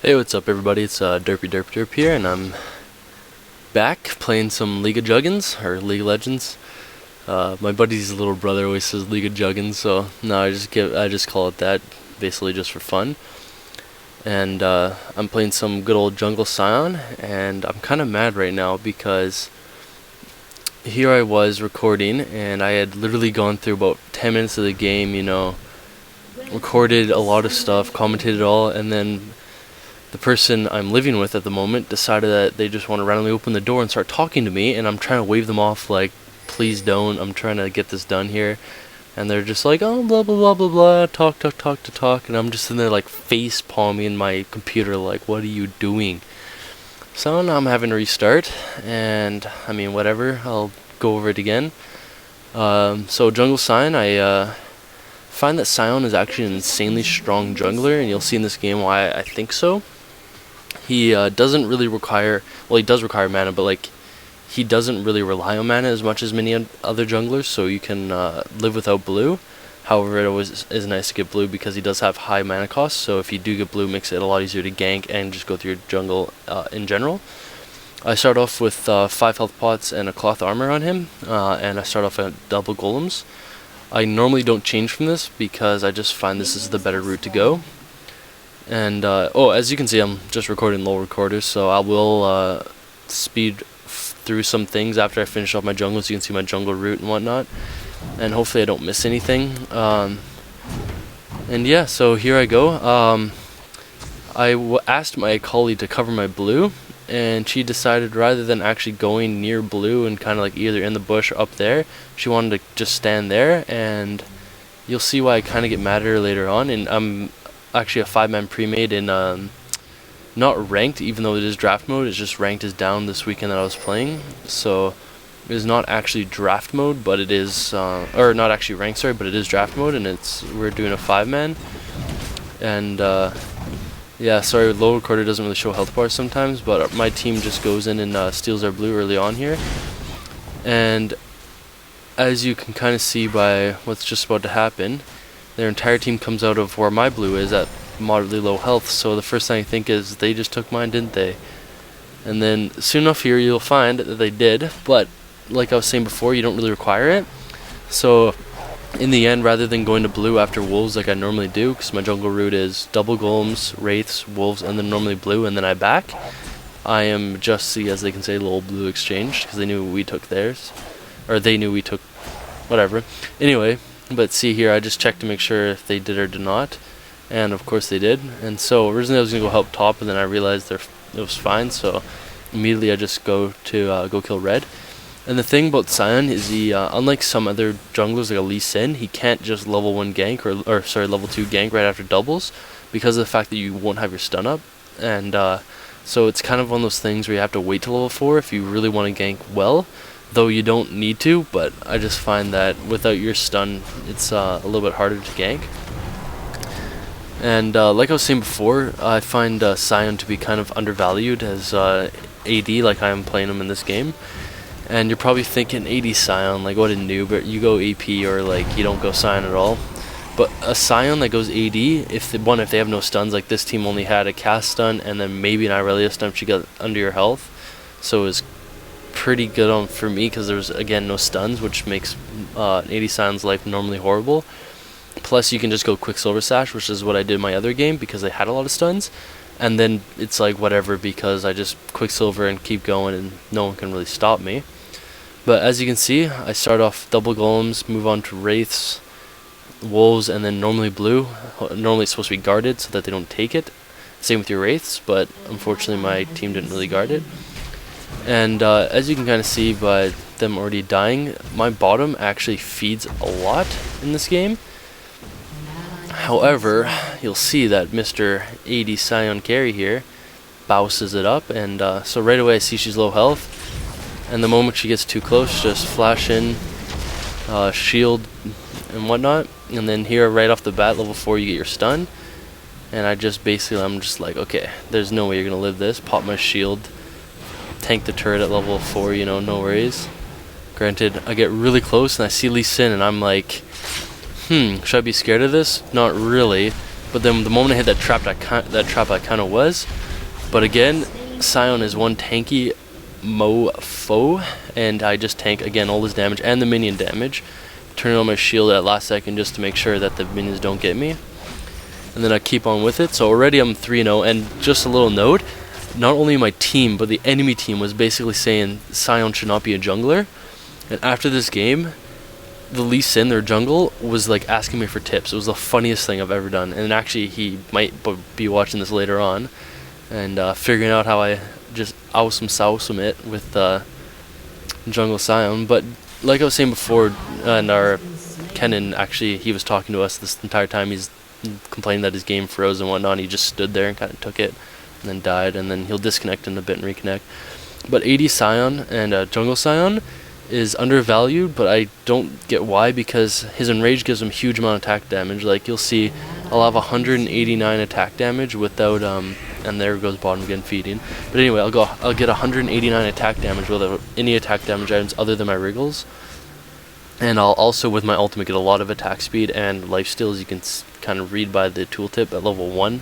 Hey, what's up everybody? It's Durp here, and I'm back playing some League of Juggins, or League of Legends. My buddy's little brother always says League of Juggins, so no, I just call it that, basically just for fun. And I'm playing some good old jungle Sion, and I'm kind of mad right now because here I was recording, and I had literally gone through about 10 minutes of the game, recorded a lot of stuff, commented it all, and then the person I'm living with at the moment decided that they just want to randomly open the door and start talking to me, and I'm trying to wave them off like, please don't, I'm trying to get this done here. And they're just like, oh, blah, blah, blah, blah, blah, talk, and I'm just in there like face palming my computer like, what are you doing? So now I'm having to restart, and I mean, whatever, I'll go over it again. So Jungle Sion, I find that Sion is actually an insanely strong jungler, and you'll see in this game why I think so. He doesn't really require, well, he does require mana, but like he doesn't really rely on mana as much as many other junglers, so you can live without blue. However, it always is nice to get blue because he does have high mana costs, so if you do get blue, it makes it a lot easier to gank and just go through your jungle in general. I start off with 5 health pots and a cloth armor on him, and I start off at double golems. I normally don't change from this because I just find this is the better route to go. And as you can see, I'm just recording low recorders, so I will speed through some things after I finish off my jungle, so you can see my jungle route and whatnot, and hopefully I don't miss anything. And yeah, so here I go. I asked my colleague to cover my blue, and she decided rather than actually going near blue and kind of like either in the bush or up there, she wanted to just stand there, and you'll see why I kind of get mad at her later on. And I'm actually a 5-man pre-made in not ranked, even though it is draft mode. It's just ranked as down this weekend that I was playing, so it is not actually draft mode, but it is or not actually ranked, sorry, but it is draft mode, and we're doing a 5-man. And yeah, sorry, low recorder doesn't really show health bars sometimes, but my team just goes in and steals our blue early on here. And as you can kind of see by what's just about to happen, their entire team comes out of where my blue is at moderately low health, so the first thing I think is they just took mine, didn't they? And then soon enough here you'll find that they did, but like I was saying before, you don't really require it. So in the end, rather than going to blue after wolves like I normally do, because my jungle route is double golems, wraiths, wolves, and then normally blue, and then I back, I am just the, as they can say, little blue exchange, because they knew we took theirs, or they knew we took whatever. Anyway, but see here, I just checked to make sure if they did or did not, and of course they did. And so originally I was gonna go help top, and then I realized it was fine, so immediately I just go to go kill red. And the thing about Sion is he, unlike some other junglers like a Lee Sin, he can't just level 1 gank or sorry, level 2 gank right after doubles, because of the fact that you won't have your stun up. And so it's kind of one of those things where you have to wait till level 4 if you really want to gank well. Though you don't need to, but I just find that without your stun, it's a little bit harder to gank. And like I was saying before, I find Sion to be kind of undervalued as AD, like I am playing him in this game. And you're probably thinking, AD Sion, like what a noob, but you go AP or like you don't go Sion at all. But a Sion that goes AD, if they have no stuns, like this team only had a cast stun and then maybe an Irelia stun if she got under your health, so it was pretty good on for me because there was again no stuns, which makes AD Sion's life normally horrible. Plus you can just go Quicksilver Sash, which is what I did in my other game because they had a lot of stuns, and then it's like whatever because I just Quicksilver and keep going and no one can really stop me. But as you can see, I start off double golems, move on to wraiths, wolves, and then normally blue. Normally it's supposed to be guarded so that they don't take it. Same with your wraiths, but unfortunately my team didn't really guard it. And as you can kind of see by them already dying, my bottom actually feeds a lot in this game. However, you'll see that Mr. AD Sion carry here bouses it up, and so right away I see she's low health, and the moment she gets too close, just flash in, shield and whatnot, and then here right off the bat, level 4, you get your stun, and I'm just like, okay, there's no way you're gonna live this. Pop my shield, tank the turret at level 4, no worries. Granted, I get really close and I see Lee Sin and I'm like, should I be scared of this? Not really. But then the moment I hit that trap, I kind of was. But again, Sion is one tanky mofo, and I just tank again all his damage and the minion damage, turning on my shield at last second just to make sure that the minions don't get me. And then I keep on with it. So already I'm 3-0, and just a little note, not only my team, but the enemy team was basically saying Sion should not be a jungler. And after this game, the Lee Sin, their jungle, was like asking me for tips. It was the funniest thing I've ever done. And actually, he might be watching this later on, and figuring out how I just awesome it with jungle Sion. But like I was saying before, and our Kenan, actually, he was talking to us this entire time. He's complaining that his game froze and whatnot. He just stood there and kind of took it and then died, and then he'll disconnect in a bit and reconnect. But AD Sion and jungle Sion is undervalued, but I don't get why, because his enrage gives him huge amount of attack damage. Like you'll see, I'll have 189 attack damage without and there goes bottom again feeding. But anyway, I'll get 189 attack damage without any attack damage items other than my wriggles. And I'll also, with my ultimate, get a lot of attack speed and lifesteal, as you can kind of read by the tooltip at level 1.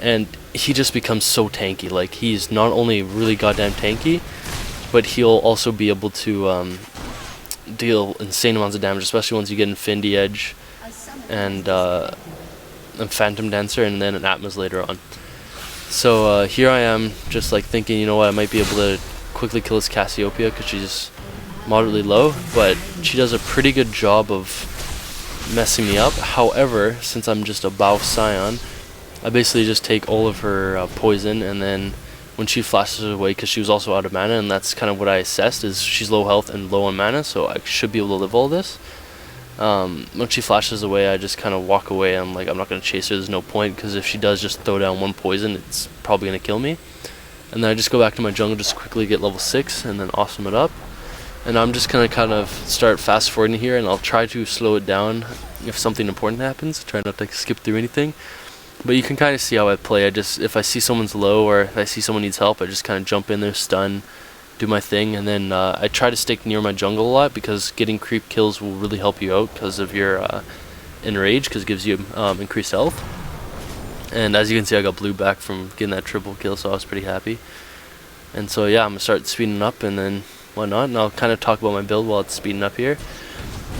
And he just becomes so tanky. Like, he's not only really goddamn tanky, but he'll also be able to deal insane amounts of damage, especially once you get Infinity Edge and Phantom Dancer, and then an Atmos later on. So here I am, just like thinking, you know what, I might be able to quickly kill this Cassiopeia because she's moderately low, but she does a pretty good job of messing me up. However, since I'm just a Bao Sion, I basically just take all of her poison, and then when she flashes away, because she was also out of mana, and that's kind of what I assessed, is she's low health and low on mana, so I should be able to live all this. When she flashes away, I just kind of walk away. I'm like, I'm not going to chase her, there's no point, because if she does just throw down one poison, it's probably going to kill me. And then I just go back to my jungle, just quickly get level 6, and then awesome it up. And I'm just going to kind of start fast forwarding here, and I'll try to slow it down if something important happens. Try not to skip through anything. But you can kind of see how I play. If I see someone's low, or if I see someone needs help, I just kind of jump in there, stun, do my thing, and then I try to stick near my jungle a lot, because getting creep kills will really help you out because of your enrage, because it gives you increased health. And as you can see, I got blue back from getting that triple kill, so I was pretty happy. And so yeah, I'm going to start speeding up and then whatnot, and I'll kind of talk about my build while it's speeding up here.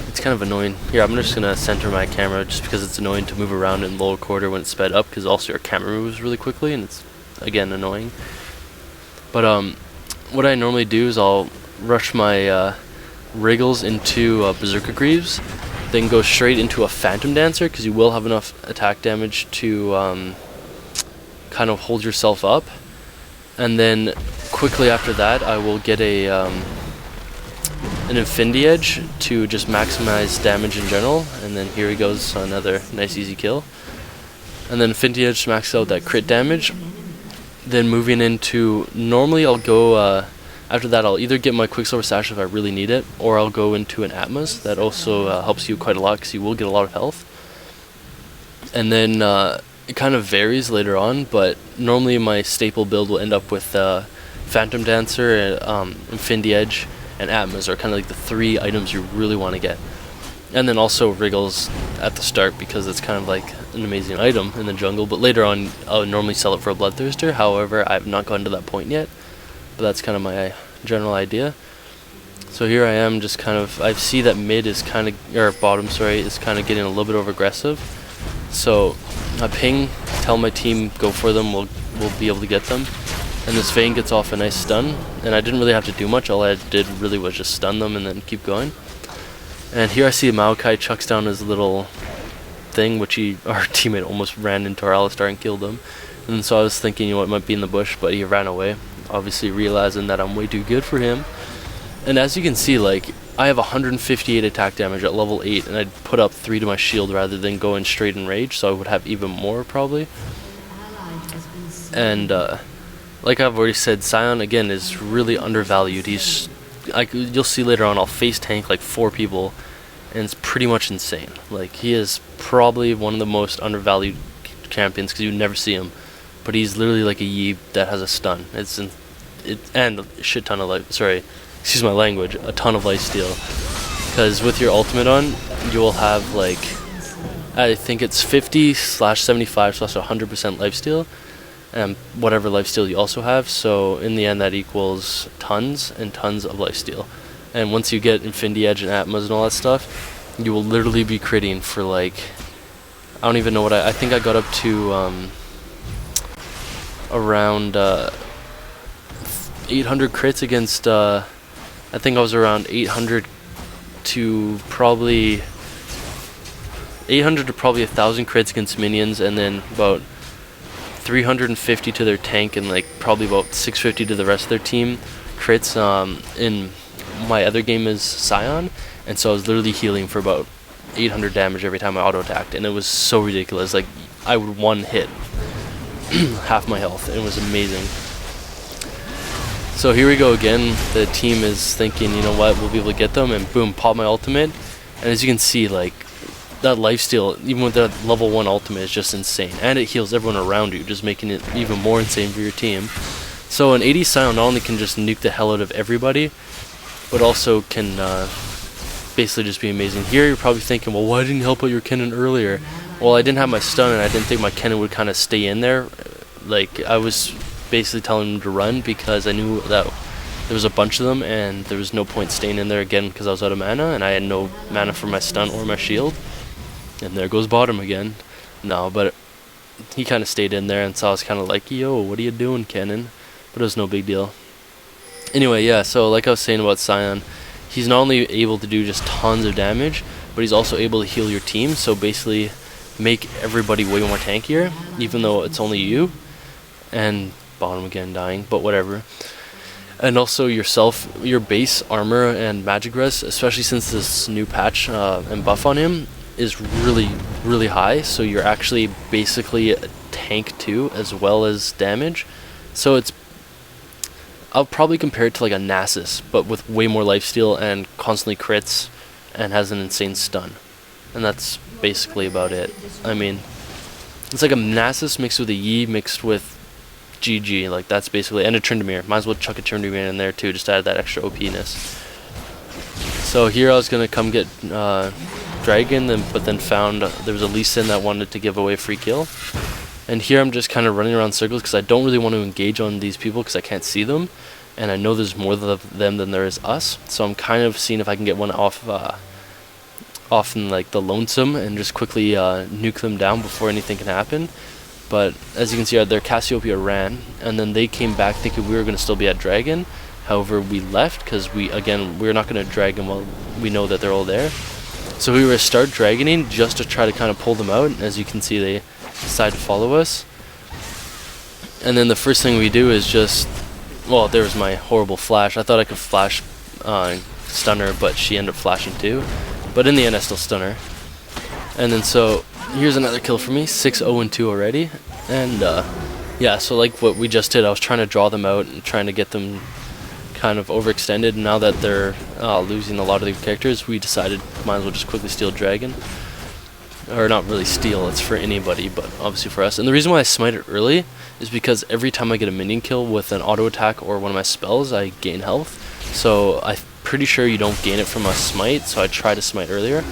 It's kind of annoying. Here, I'm just going to center my camera just because it's annoying to move around in lower quarter when it's sped up, because also your camera moves really quickly, and it's, again, annoying. But what I normally do is I'll rush my wriggles into Berserker Greaves, then go straight into a Phantom Dancer, because you will have enough attack damage to kind of hold yourself up. And then quickly after that, I will get an Infinity Edge to just maximize damage in general. And then here he goes, another nice easy kill. And then Infinity Edge maxes out that crit damage. Then moving into, normally I'll go, after that I'll either get my Quicksilver Sash if I really need it, or I'll go into an Atmos. That also helps you quite a lot, because you will get a lot of health. And then it kind of varies later on, but normally my staple build will end up with Phantom Dancer, Infinity Edge, and Atmos are kind of like the 3 items you really want to get. And then also Wriggles at the start, because it's kind of like an amazing item in the jungle, but later on I'll normally sell it for a Bloodthirster. However, I've not gotten to that point yet, but that's kind of my general idea. So here I am, just kind of, I see that mid is kind of, or bottom, sorry, is kind of getting a little bit over aggressive. So I ping, tell my team go for them, we'll be able to get them. And this Vayne gets off a nice stun, and I didn't really have to do much. All I did really was just stun them and then keep going. And here I see Maokai chucks down his little thing, which our teammate almost ran into our Alistar and killed him. And so I was thinking, you know, it might be in the bush, but he ran away, obviously realizing that I'm way too good for him. And as you can see, like, I have 158 attack damage at level 8, and I'd put up 3 to my shield rather than going straight in rage, so I would have even more probably. And like I've already said, Sion again is really undervalued. He's, like, you'll see later on, I'll face tank like 4 people, and it's pretty much insane. Like, he is probably one of the most undervalued champions, because you never see him, but he's literally like a Yi that has a stun. And a shit ton of life. Sorry, excuse my language. A ton of lifesteal, because with your ultimate on, you will have like I think it's 50/75/100% lifesteal, and whatever lifesteal you also have. So in the end, that equals tons and tons of lifesteal. And once you get Infinity Edge and Atmas and all that stuff, you will literally be critting for like, I don't even know what I think I got up to around 800 crits against, I think I was around 800 to probably 1,000 crits against minions, and then about 350 to their tank, and like probably about 650 to the rest of their team crits. In my other game is Sion, and so I was literally healing for about 800 damage every time I auto attacked, and it was so ridiculous. Like I would one hit half my health. It was amazing. So here we go again. The team is thinking, you know what, we'll be able to get them, and boom, pop my ultimate. And as you can see, like that lifesteal, even with that level 1 ultimate, is just insane, and it heals everyone around you, just making it even more insane for your team. So an 80 Sion not only can just nuke the hell out of everybody, but also can basically just be amazing. Here you're probably thinking, well, why didn't you help out your Kennen earlier? Well, I didn't have my stun, and I didn't think my Kennen would kind of stay in there. Like, I was basically telling him to run because I knew that there was a bunch of them, and there was no point staying in there again because I was out of mana, and I had no mana for my stun or my shield. And there goes bottom again. No, but he kind of stayed in there, and so I was kind of like, yo, what are you doing, Kennen? But it was no big deal. Anyway, yeah, so like I was saying about Sion, he's not only able to do just tons of damage, but he's also able to heal your team, so basically make everybody way more tankier, even though it's only you. And bottom again, dying, but whatever. And also yourself, your base armor and magic res, especially since this new patch and buff on him is really, really high, so you're actually basically a tank too, as well as damage. So it's, I'll probably compare it to like a Nasus, but with way more lifesteal and constantly crits, and has an insane stun. And that's basically about it. I mean, it's like a Nasus mixed with a Yi mixed with GG, like that's basically, and a Tryndamere. Might as well chuck a Tryndamere in there too, just to add that extra OP-ness. So here I was gonna come get Dragon, but then found there was a Lee Sin that wanted to give away a free kill. And here I'm just kind of running around circles because I don't really want to engage on these people because I can't see them, and I know there's more of them than there is us. So I'm kind of seeing if I can get one off in like the lonesome and just quickly nuke them down before anything can happen. But as you can see, their Cassiopeia ran, and then they came back thinking we were going to still be at Dragon. However, we left because we're not going to Dragon while we know that they're all there. So we were start Dragoning just to try to kind of pull them out. And as you can see, they decide to follow us. And then the first thing we do is just, well, there was my horrible flash. I thought I could flash stun her, but she ended up flashing too. But in the end, I still stun her. And then so here's another kill for me, 6-0-2 already. And yeah, so like what we just did, I was trying to draw them out and trying to get them kind of overextended. And now that they're losing a lot of their characters, we decided might as well just quickly steal Dragon. Or not really steal, it's for anybody, but obviously for us. And the reason why I smite it early is because every time I get a minion kill with an auto attack or one of my spells, I gain health. So I'm pretty sure you don't gain it from a smite, so I try to smite earlier.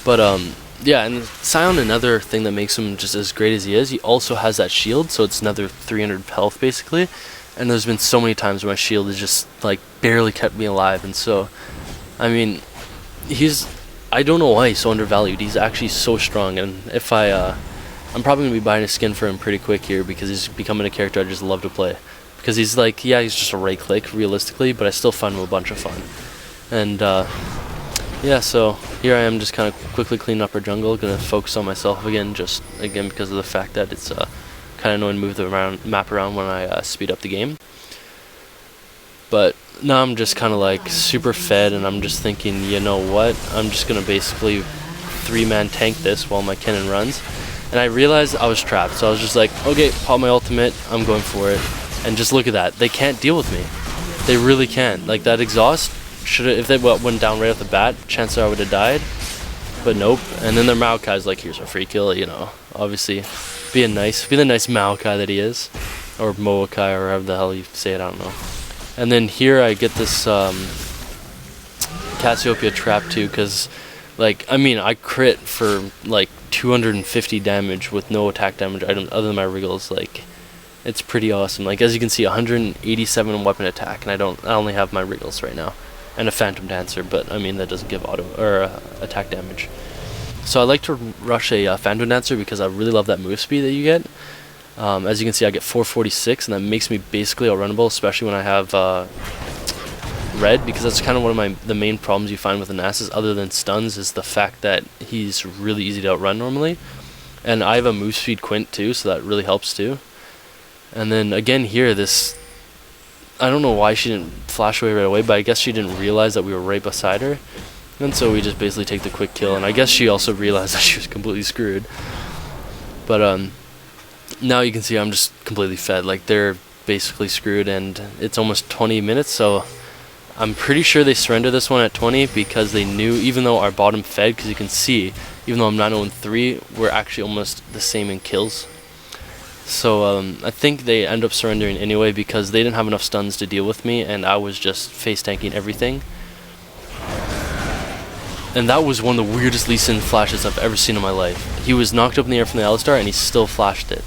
But yeah, and Sion, another thing that makes him just as great as he is, he also has that shield, so it's another 300 health basically. And there's been so many times where my shield has just like barely kept me alive, and so I mean, I don't know why he's so undervalued. He's actually so strong, and if I'm probably gonna be buying a skin for him pretty quick here because he's becoming a character I just love to play. Because he's like, yeah, he's just a right click realistically, but I still find him a bunch of fun. And yeah, so here I am just kind of quickly cleaning up our jungle, gonna focus on myself again, just again because of the fact that it's kind of annoying to move the map around when I speed up the game. But now I'm just kind of like super fed, and I'm just thinking, you know what, I'm just gonna basically 3-man tank this while my Kennen runs. And I realized I was trapped, so I was just like, okay, pop my ultimate, I'm going for it. And just look at that, they can't deal with me. They really can't. Like that exhaust, if they went down right off the bat, chances are I would have died. But nope. And then their Maokai's like, here's a free kill, you know, obviously being the nice Maokai that he is, or Maokai, or however the hell you say it, I don't know. And then here I get this Cassiopeia trap too, because Like, I mean, I crit for like 250 damage with no attack damage items other than my wriggles. Like, it's pretty awesome. Like, as you can see, 187 weapon attack, and I only have my wriggles right now, and a phantom dancer. But I mean, that doesn't give auto or attack damage. So I like to rush a phantom dancer because I really love that move speed that you get. As you can see, I get 446, and that makes me basically outrunable, especially when I have red, because that's kind of one of the main problems you find with the Nasus, other than stuns, is the fact that he's really easy to outrun normally. And I have a move speed quint too, so that really helps too. And then again here, I don't know why she didn't flash away right away, but I guess she didn't realize that we were right beside her. And so we just basically take the quick kill, and I guess she also realized that she was completely screwed. But now you can see I'm just completely fed. Like, they're basically screwed, and it's almost 20 minutes, so I'm pretty sure they surrendered this one at 20 because they knew, even though our bottom fed, because you can see, even though I'm 9-0-3, we're actually almost the same in kills. So I think they end up surrendering anyway because they didn't have enough stuns to deal with me, and I was just face tanking everything. And that was one of the weirdest Lee Sin flashes I've ever seen in my life. He was knocked up in the air from the Alistar, and he still flashed it.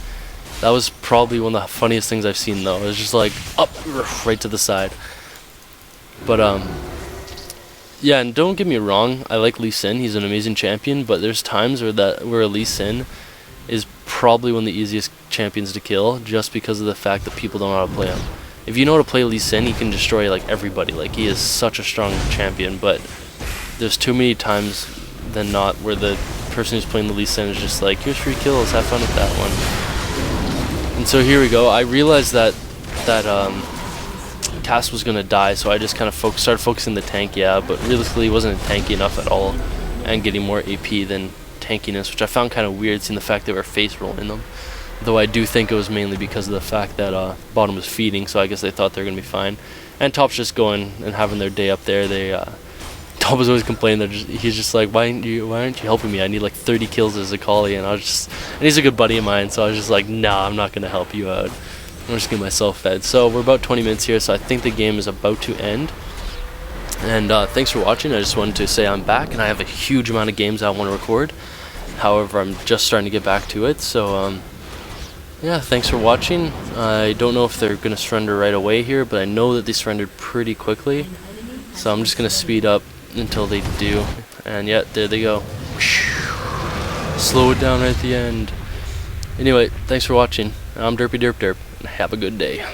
That was probably one of the funniest things I've seen, though. It was just like, up, right to the side. But, yeah, and don't get me wrong, I like Lee Sin, he's an amazing champion, but there's times where Lee Sin is probably one of the easiest champions to kill, just because of the fact that people don't know how to play him. If you know how to play Lee Sin, he can destroy, like, everybody. Like, he is such a strong champion, but there's too many times than not where the person who's playing the Lee Sin is just like, here's free kills, have fun with that one. And so here we go. I realized that Cass was gonna die, so I just kind of started focusing the tank, yeah, but realistically he wasn't tanky enough at all, and getting more AP than tankiness, which I found kind of weird seeing the fact they were face rolling them. Though I do think it was mainly because of the fact that bottom was feeding, so I guess they thought they were gonna be fine. And top's just going and having their day up there. Top was always complaining that he's just like, why aren't you helping me? I need like 30 kills as a Kali, and and he's a good buddy of mine, so I was just like, nah, I'm not gonna help you out. I'm just getting myself fed. So we're about 20 minutes here, so I think the game is about to end. And thanks for watching. I just wanted to say I'm back, and I have a huge amount of games I want to record. However, I'm just starting to get back to it, so yeah, thanks for watching. I don't know if they're gonna surrender right away here, but I know that they surrendered pretty quickly, so I'm just gonna speed up until they do. And yeah, there they go. Slow it down right at the end. Anyway, thanks for watching. I'm Durpy Durp, and have a good day.